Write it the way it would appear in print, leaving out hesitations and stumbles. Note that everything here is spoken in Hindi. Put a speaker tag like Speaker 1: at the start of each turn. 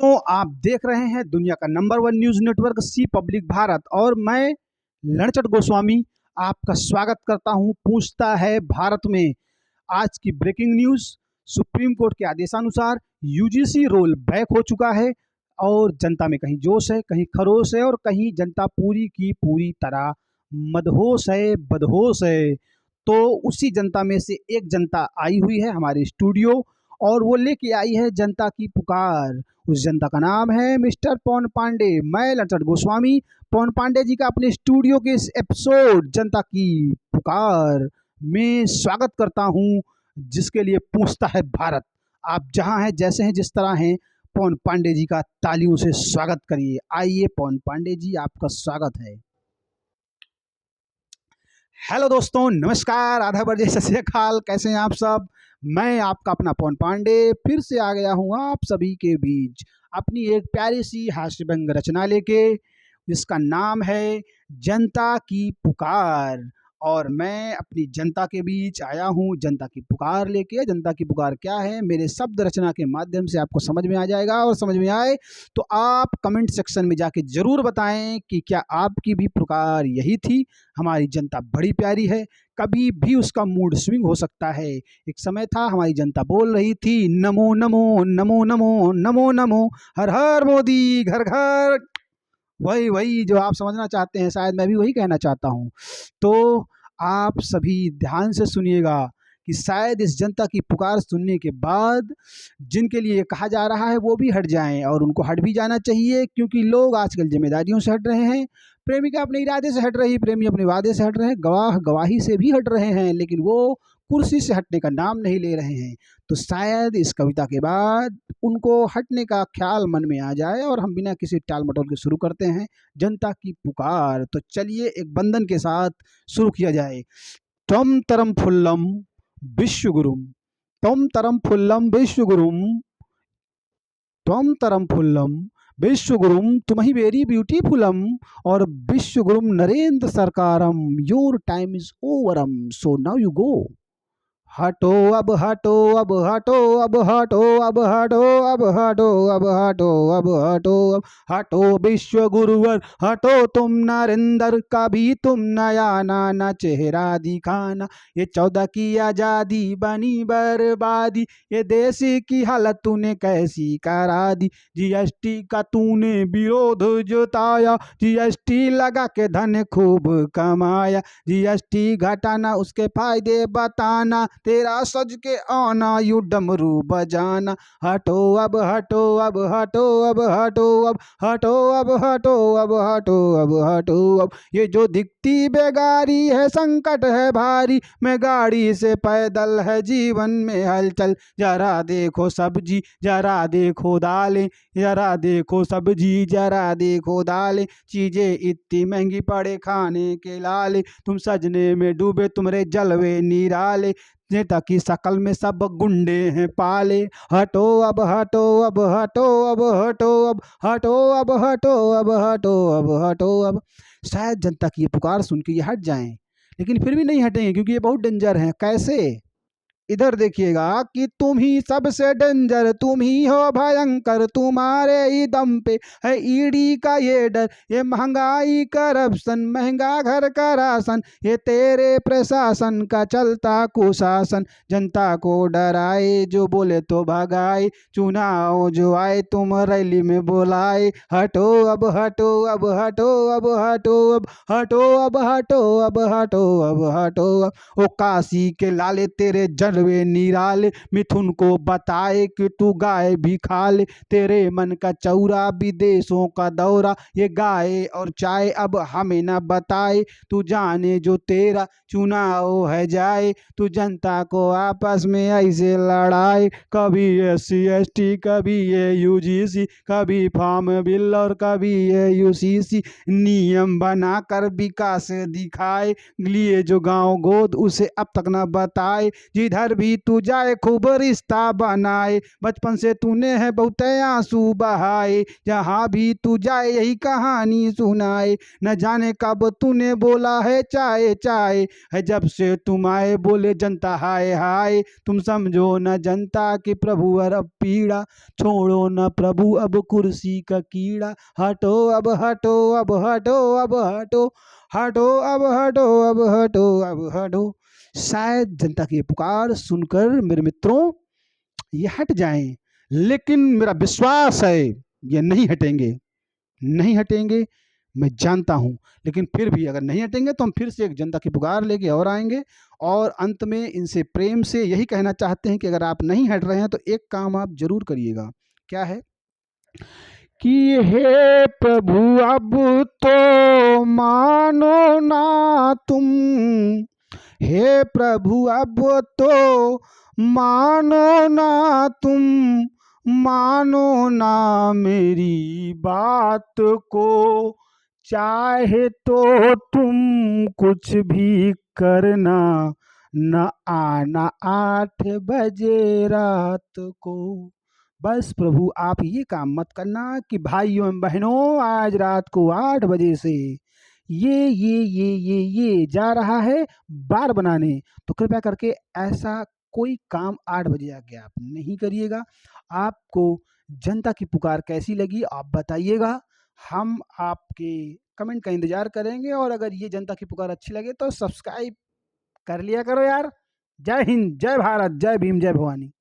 Speaker 1: तो आप देख रहे हैं दुनिया का नंबर वन न्यूज नेटवर्क सी पब्लिक भारत और मैं लड़चट गोस्वामी आपका स्वागत करता हूं। पूछता है भारत में आज की ब्रेकिंग न्यूज। सुप्रीम कोर्ट के आदेशानुसार यूजीसी रोल बैक हो चुका है और जनता में कहीं जोश है, कहीं खरोश है और कहीं जनता पूरी की पूरी तरह मदहोश है, बदहोश है। तो उसी जनता में से एक जनता आई हुई है हमारे स्टूडियो और वो लेके आई है जनता की पुकार। उस जनता का नाम है मिस्टर पवन पांडे। मैं लड़चट गोस्वामी पवन पांडे जी का अपने स्टूडियो के इस एपिसोड जनता की पुकार में स्वागत करता हूं, जिसके लिए पूछता है भारत। आप जहां हैं, जैसे हैं, जिस तरह हैं, पवन पांडे जी का तालियों से स्वागत करिए। आइए पवन पांडे जी, आपका स्वागत है। हेलो दोस्तों, नमस्कार, आधा जय सत श्री अकाल। कैसे हैं आप सब? मैं आपका अपना पवन पांडे फिर से आ गया हूँ आप सभी के बीच अपनी एक प्यारी सी हास्यव्यंग रचना लेके, जिसका नाम है जनता की पुकार। और मैं अपनी जनता के बीच आया हूँ जनता की पुकार लेके। जनता की पुकार क्या है, मेरे शब्द रचना के माध्यम से आपको समझ में आ जाएगा। और समझ में आए तो आप कमेंट सेक्शन में जाके ज़रूर बताएं कि क्या आपकी भी पुकार यही थी। हमारी जनता बड़ी प्यारी है, कभी भी उसका मूड स्विंग हो सकता है। एक समय था हमारी जनता बोल रही थी नमो नमो नमो नमो नमो नमो, हर हर मोदी घर घर। वही वही जो आप समझना चाहते हैं, शायद मैं भी वही कहना चाहता हूँ। तो आप सभी ध्यान से सुनिएगा कि शायद इस जनता की पुकार सुनने के बाद जिनके लिए कहा जा रहा है वो भी हट जाएं, और उनको हट भी जाना चाहिए, क्योंकि लोग आजकल जिम्मेदारियों से हट रहे हैं। प्रेमिका अपने इरादे से हट रही, प्रेमी अपने वादे से हट रहे हैं, गवाह गवाही से भी हट रहे हैं, लेकिन वो कुर्सी से हटने का नाम नहीं ले रहे हैं। तो शायद इस कविता के बाद उनको हटने का ख्याल मन में आ जाए और हम बिना किसी टाल मटोल के शुरू करते हैं जनता की पुकार। तो चलिए एक बंधन के साथ शुरू किया जाए। त्वम तरम फुल्लम विश्वगुरुम, त्वम तरम फुल्लम विश्वगुरुम, त्वम तरम फुल्लम विश्वगुरुम, तुम ही वेरी ब्यूटीफुलम, और विश्वगुरुम नरेंद्र सरकारम, योर टाइम इज ओवरम, सो नाउ यू गो। हटो अब हटो अब हटो अब हटो अब हटो अब हटो अब हटो अब हटो अब हटो विश्व गुरुवर, हटो तुम नरेंद्र का भी तुम नया नाना चेहरा दिखाना। ये 14 की आज़ादी बनी बर्बादी, ये देश की हालत तूने कैसी करा दी। जीएसटी का तूने विरोध जताया, जीएसटी लगा के धन खूब कमाया। जीएसटी घटाना उसके फायदे बताना, तेरा सज के आना यू डमरू बजाना। हटो अब हटो अब हटो अब हटो अब हटो अब हटो अब हटो अब हटो अब। ये जो दिखती बेगारी है संकट है भारी, मैं गाड़ी से पैदल है जीवन में हलचल। जरा देखो सब्जी जरा देखो दालें, जरा देखो सब्जी जरा देखो दालें, चीजें इतनी महंगी पड़े खाने के लाले। तुम सजने में डूबे तुम्हारे जलवे निराले, नेता की शकल में सब गुंडे हैं पाले। हटो अब हटो अब हटो अब हटो अब हटो अब हटो अब हटो अब हटो अब। शायद जनता की ये पुकार सुन के ये हट जाएं, लेकिन फिर भी नहीं हटेंगे, क्योंकि ये बहुत डेंजर हैं। कैसे? इधर देखिएगा कि तुम ही सबसे डेंजर, तुम ही हो भयंकर, तुम्हारे ही दम पे है ईडी का ये डर। ये महंगाई करप्शन, महंगा घर का राशन, ये तेरे प्रशासन का चलता कुशासन। जनता को डराए जो बोले तो भगाए, चुनाव जो आए तुम रैली में बुलाए। हटो अब हटो अब हटो अब हटो अब हटो अब हटो अब हटो अब हटो अब। ओ काशी के लाले तेरे जलवे निराले, मिथुन को बताए कि तू गाय भी खा ले। तेरे मन का चौरा विदेशों का दौरा, ये गाय और चाय अब हमें न बताए। तू जाने जो तेरा चुनाव है जाए, तू जनता को आपस में ऐसे लड़ाए। कभी SC ST, कभी ये UGC, कभी फार्म बिल और कभी ये UCC। नियम बनाकर विकास दिखाए, लिए जो गांव गोद उसे अब तक न बताए। जिधर जिधर भी तू जाए खूब रिश्ता बनाए, बचपन से तूने है बहुत आंसू बहाए, जहाँ भी तू जाए यही कहानी सुनाए, न जाने कब तूने बोला है चाय चाय, है जब से तुम आए बोले जनता हाय हाय, तुम समझो न जनता कि प्रभु अब पीड़ा, छोड़ो न प्रभु अब कुर्सी का कीड़ा, हटो अब हटो अब हटो अब हटो, हटो अब हटो अब हटो अब हटो। शायद जनता की ये पुकार सुनकर मेरे मित्रों ये हट जाएं, लेकिन मेरा विश्वास है ये नहीं हटेंगे, नहीं हटेंगे, मैं जानता हूं। लेकिन फिर भी अगर नहीं हटेंगे तो हम फिर से एक जनता की पुकार लेके और आएंगे, और अंत में इनसे प्रेम से यही कहना चाहते हैं कि अगर आप नहीं हट रहे हैं तो एक काम आप जरूर करिएगा। क्या है कि हे प्रभु अब तो मानो ना तुम, हे प्रभु अब तो मानो ना तुम, मानो ना मेरी बात को, चाहे तो तुम कुछ भी करना, न आना 8 बजे रात को। बस प्रभु आप ये काम मत करना कि भाइयों एवं बहनों आज रात को 8 बजे से ये जा रहा है बार बनाने, तो कृपया करके ऐसा कोई काम 8 बजे आके आप नहीं करिएगा। आपको जनता की पुकार कैसी लगी आप बताइएगा, हम आपके कमेंट का इंतजार करेंगे, और अगर ये जनता की पुकार अच्छी लगे तो सब्सक्राइब कर लिया करो यार। जय हिंद, जय भारत, जय भीम, जय भवानी।